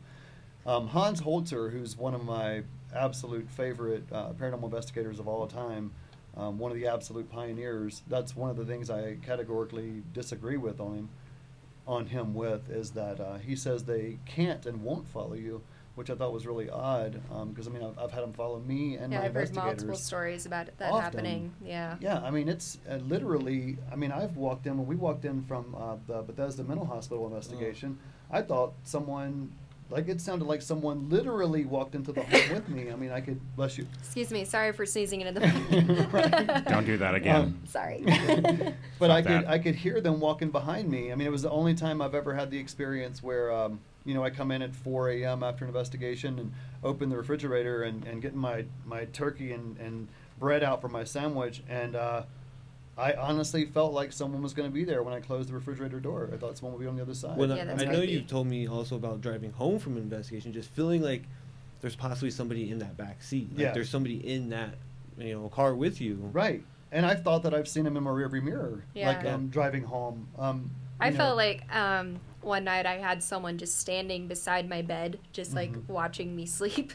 Hans Holzer, who's one of my absolute favorite paranormal investigators of all time. One of the absolute pioneers. That's one of the things I categorically disagree with on him with is that he says they can't and won't follow you, which I thought was really odd. Because I mean, I've had them follow me and my I've heard investigators. multiple stories about that often. happening. Yeah. Yeah, I mean, it's literally. I mean, when we walked in from the Bethesda Mental Hospital investigation, I thought someone. Like, it sounded like someone literally walked into the home with me. I mean, I could, bless you. Excuse me, sorry for sneezing into the mic. Right. Don't do that again. Sorry. But I could hear them walking behind me. I mean, it was the only time I've ever had the experience where, you know, I come in at 4 a.m. after an investigation and open the refrigerator and get my turkey and bread out for my sandwich. And I honestly felt like someone was going to be there when I closed the refrigerator door. I thought someone would be on the other side. Well, Yeah, I know you've told me also about driving home from an investigation, just feeling like there's possibly somebody in that back seat. Like there's somebody in that, you know, car with you. Right. And I thought that I've seen him in my rearview mirror, like driving home. I felt like one night I had someone just standing beside my bed, just like watching me sleep.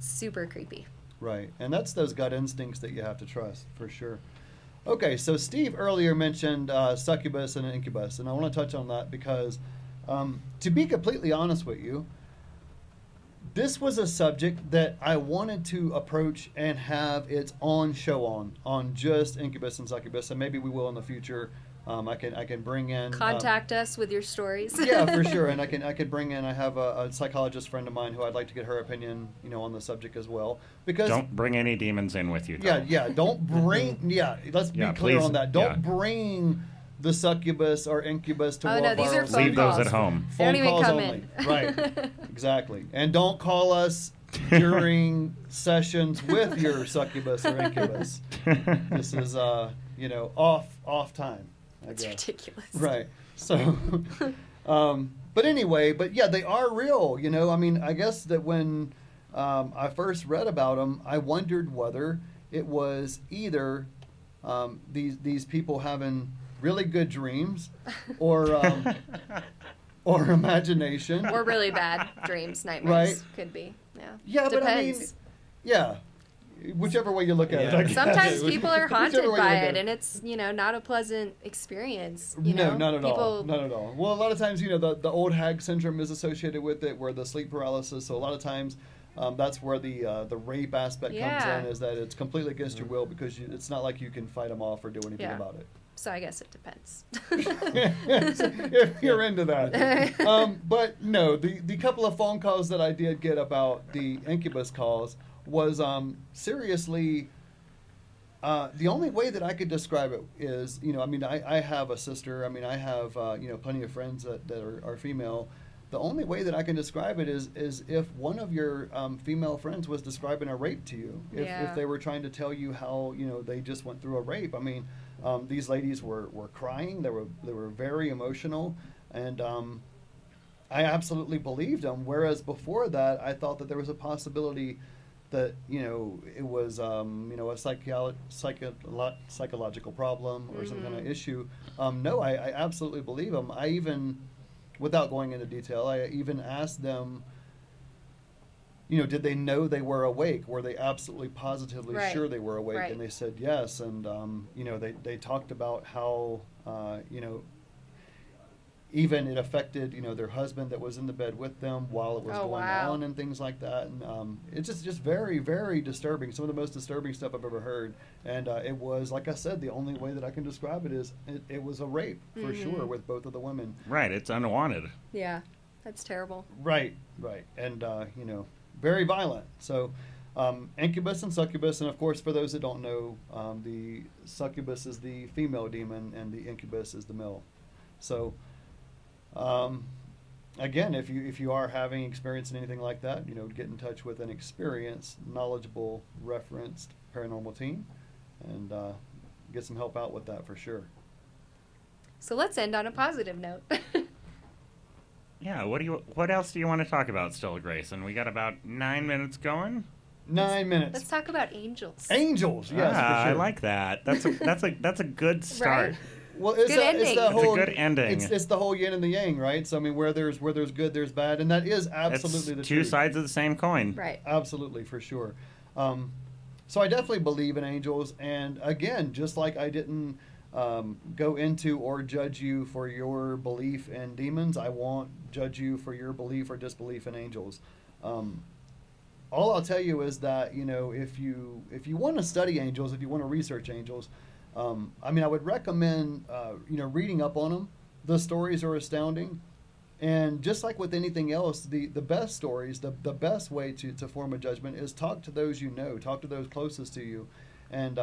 Super creepy. Right. And that's those gut instincts that you have to trust, for sure. Okay, so Steve earlier mentioned succubus and incubus, and I want to touch on that because, to be completely honest with you, this was a subject that I wanted to approach and have its own show on just incubus and succubus, and maybe we will in the future. I can bring in contact us with your stories. Yeah, for sure, and I could bring in. I have a psychologist friend of mine who I'd like to get her opinion, you know, on the subject as well. Because don't bring any demons in with you. Though. Yeah, don't bring. Let's be clear please, on that. Don't bring the succubus or incubus to one of these our are phone leave calls. those at home. Phone They don't even calls come only. in. Right, exactly. And don't call us during sessions with your succubus or incubus. This is you know, off time. It's ridiculous. Right. So, but anyway, yeah, they are real. You know, I mean, I guess that when I first read about them, I wondered whether it was either these people having really good dreams, or imagination, or really bad dreams, nightmares. Right. Could be. Yeah. Yeah, Depends. but I mean, yeah. whichever way you look at it. Yeah. I guess. Sometimes people are haunted Whichever way you by look at it, and it's, not a pleasant experience. You No, know? not at all. People, Not at all. Well, a lot of times, the old hag syndrome is associated with it, where the sleep paralysis. So a lot of times, that's where the rape aspect comes Yeah. in, is that it's completely against your will, because it's not like you can fight them off or do anything Yeah. about it. So I guess it depends. If you're into that. But no, the couple of phone calls that I did get about the incubus calls was seriously. The only way that I could describe it is, I have a sister. I have, plenty of friends that are female. The only way that I can describe it is if one of your female friends was describing a rape to you. If they were trying to tell you how, they just went through a rape. These ladies were crying. They were very emotional. And I absolutely believed them. Whereas before that, I thought that there was a possibility that it was a psychological problem or some kind of issue. No, I absolutely believe them. I even, without going into detail, I even asked them, did they know they were awake? Were they absolutely positively Right. sure they were awake? Right. And they said yes. And they talked about how even it affected, their husband that was in the bed with them while it was Oh, going wow. on and things like that. And it's just very, very disturbing. Some of the most disturbing stuff I've ever heard. And it was, like I said, the only way that I can describe it is it was a rape for sure with both of the women. Right, it's unwanted. Yeah, that's terrible. Right. And, very violent. So incubus and succubus, and of course, for those that don't know, the succubus is the female demon and the incubus is the male. So again, if you are having experience in anything like that, get in touch with an experienced, knowledgeable, referenced paranormal team, and get some help out with that for sure. So let's end on a positive note. Yeah, what else do you want to talk about still, Grayson? We got about 9 minutes going. 9 minutes. Let's talk about angels. Angels, yes, for I sure. like that. That's a good start. Right? Well, it's Good ending. it's the It's a whole good ending. It's the whole yin and the yang, right? So where there's good, there's bad, and that is absolutely the It's two truth. sides of the same coin. Right. Absolutely, for sure. So I definitely believe in angels, and again, just like I didn't go into or judge you for your belief in demons, I won't judge you for your belief or disbelief in angels. All I'll tell you is that if you want to study angels, if you want to research angels, I would recommend reading up on them. The stories are astounding. And just like with anything else, the best stories, the best way to form a judgment is talk to those you know, talk to those closest to you. And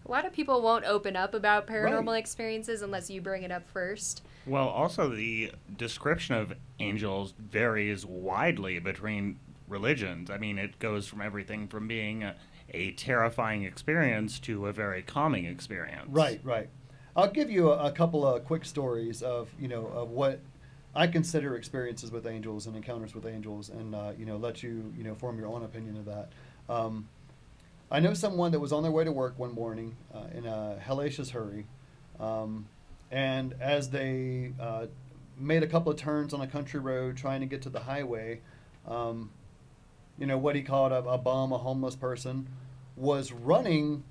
A lot of people won't open up about paranormal Right. experiences unless you bring it up first. Well, also the description of angels varies widely between religions. It goes from everything from being a terrifying experience to a very calming experience. right. I'll give you a couple of quick stories of what I consider experiences with angels and encounters with angels, and let you form your own opinion of that. I know someone that was on their way to work one morning in a hellacious hurry, and as they made a couple of turns on a country road trying to get to the highway, what he called a bum, a homeless person, was running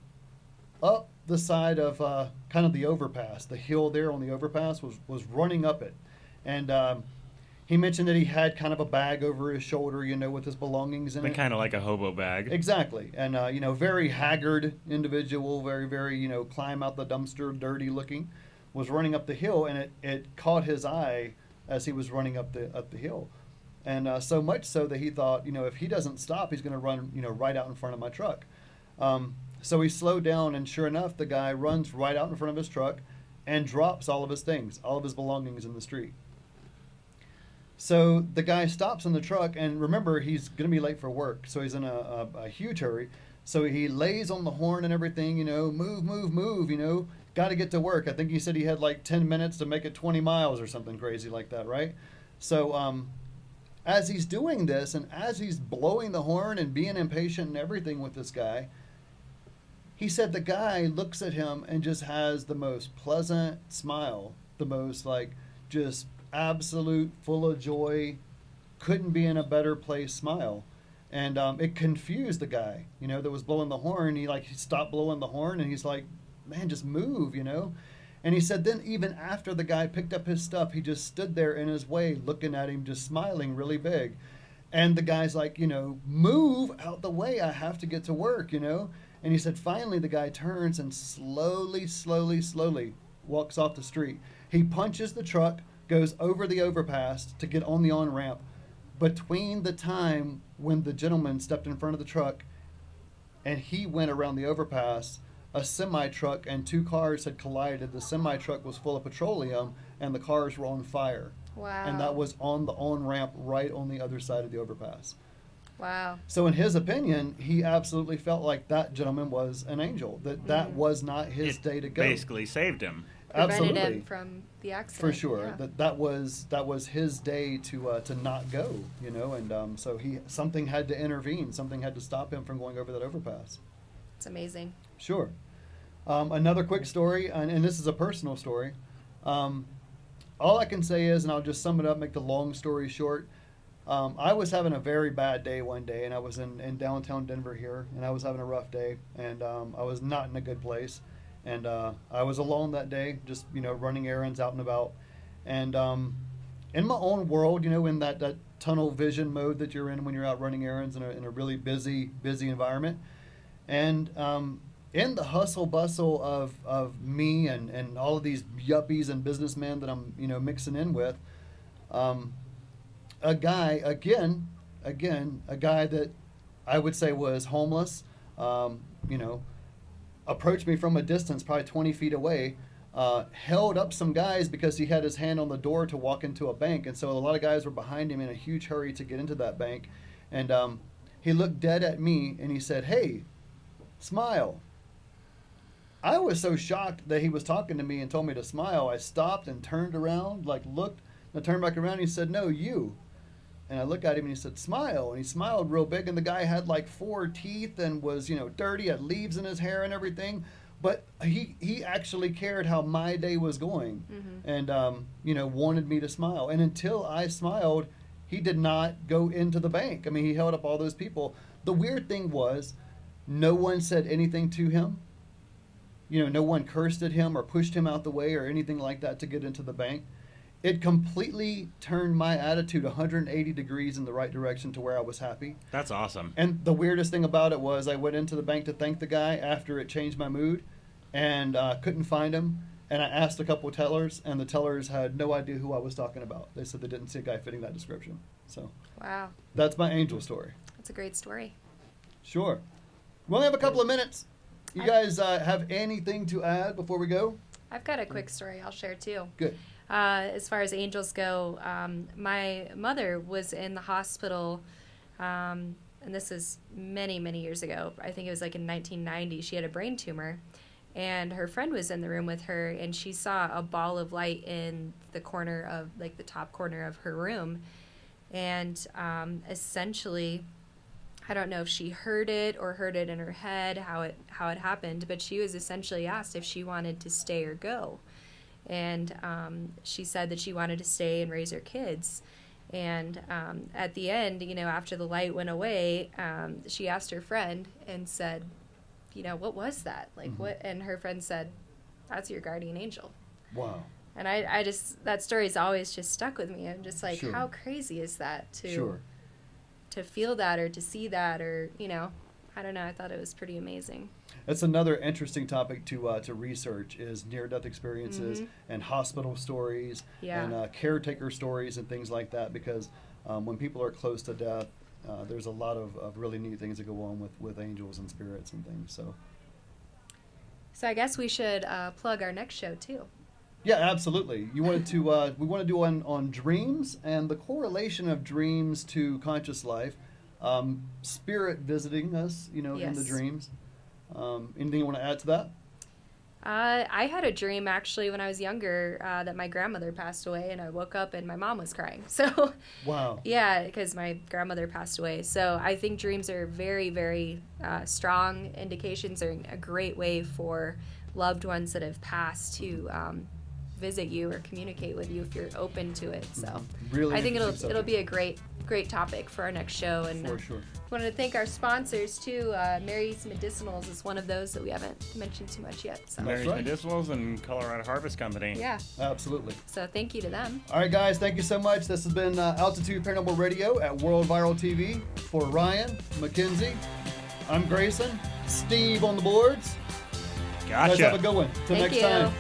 up the side of kind of the overpass. The hill there on the overpass was running up it. And he mentioned that he had kind of a bag over his shoulder, with his belongings in it. Kind of like a hobo bag. Exactly. And, very haggard individual, very, very, climb out the dumpster, dirty looking, was running up the hill, and it caught his eye as he was running up the hill. And so much so that he thought, if he doesn't stop, he's going to run, right out in front of my truck. So he slowed down, and sure enough, the guy runs right out in front of his truck and drops all of his things, all of his belongings in the street. So the guy stops in the truck, and remember, he's going to be late for work, so he's in a huge hurry. So he lays on the horn and everything, move, got to get to work. I think he said he had like 10 minutes to make it 20 miles or something crazy like that, right? So as he's doing this, and as he's blowing the horn and being impatient and everything with this guy, he said the guy looks at him and just has the most pleasant smile, the most just absolute, full of joy, couldn't be in a better place smile. And it confused the guy, that was blowing the horn. He stopped blowing the horn, and he's like, man, just move, And he said then even after the guy picked up his stuff, he just stood there in his way looking at him, just smiling really big. And the guy's like, move out the way. I have to get to work, And he said finally the guy turns and slowly walks off the street. He punches the truck, goes over the overpass to get on the on-ramp. Between the time when the gentleman stepped in front of the truck and he went around the overpass, a semi-truck and 2 cars had collided. The semi-truck was full of petroleum and the cars were on fire. Wow. And that was on the on-ramp right on the other side of the overpass. Wow. So in his opinion, he absolutely felt like that gentleman was an angel, that was not his day to go. Basically saved him. Prevented Absolutely. him from the accident. For sure, Yeah. that was his day to not go, and so something had to intervene, something had to stop him from going over that overpass. It's amazing. Sure. Another quick story, and this is a personal story. All I can say is, and I'll just sum it up, make the long story short. I was having a very bad day one day, and I was in downtown Denver here, and I was having a rough day, and I was not in a good place. And I was alone that day, just, running errands out and about. And in my own world, in that tunnel vision mode that you're in when you're out running errands in a really busy environment. And in the hustle bustle of me and all of these yuppies and businessmen that I'm, mixing in with, a guy, again, a guy that I would say was homeless, approached me from a distance, probably 20 feet away, held up some guys because he had his hand on the door to walk into a bank. And so a lot of guys were behind him in a huge hurry to get into that bank. And he looked dead at me and he said, "Hey, smile." I was so shocked that he was talking to me and told me to smile. I stopped and turned around, looked, and I turned back around and he said, "No, you." And I looked at him and he said, "Smile." And he smiled real big, and the guy had 4 teeth and was, dirty, had leaves in his hair and everything. But he actually cared how my day was going, and, wanted me to smile. And until I smiled, he did not go into the bank. I mean, he held up all those people. The weird thing was, no one said anything to him. No one cursed at him or pushed him out the way or anything like that to get into the bank. It completely turned my attitude 180 degrees in the right direction to where I was happy. That's awesome. And the weirdest thing about it was I went into the bank to thank the guy after it changed my mood, and couldn't find him. And I asked a couple of tellers, and the tellers had no idea who I was talking about. They said they didn't see a guy fitting that description. So Wow. that's my angel story. That's a great story. Sure. We only have a couple of minutes. You guys have anything to add before we go? I've got a quick story I'll share too. Good. As far as angels go, my mother was in the hospital, and this is many, many years ago. I think it was in 1990. She had a brain tumor, and her friend was in the room with her, and she saw a ball of light in the corner of, the top corner of her room. And essentially, I don't know if she heard it or heard it in her head, how it happened, but she was essentially asked if she wanted to stay or go. And she said that she wanted to stay and raise her kids. And at the end, after the light went away, she asked her friend and said, what was that? What? And her friend said, "That's your guardian angel." Wow. And I just, that story's always just stuck with me. I'm just Sure. how crazy is that Sure. to feel that or to see that, or, I don't know. I thought it was pretty amazing. That's another interesting topic to research is near-death experiences and hospital stories and caretaker stories and things like that, because when people are close to death, there's a lot of really neat things that go on with angels and spirits and things. So I guess we should plug our next show too. yeah, absolutely. You wanted to we want to do one on dreams and the correlation of dreams to conscious life, spirit visiting us, in the Yes. dreams. Anything you want to add to that? I had a dream actually when I was younger that my grandmother passed away, and I woke up and my mom was crying. So Wow. yeah, because my grandmother passed away. So I think dreams are very, very strong indications. Are a great way for loved ones that have passed to visit you or communicate with you if you're open to it. So Really I think interesting it'll be a subject. great topic for our next show. And For sure. wanted to thank our sponsors too. Mary's Medicinals is one of those that we haven't mentioned too much yet. So Mary's right. Medicinals and Colorado Harvest Company. yeah, Absolutely. so thank you to them. All right, guys, thank you so much. This has been Altitude Paranormal Radio at World Viral TV. For Ryan, Mackenzie, I'm Grayson, Steve on the boards. Gotcha. Guys, have a good one. Till Thank next you. time.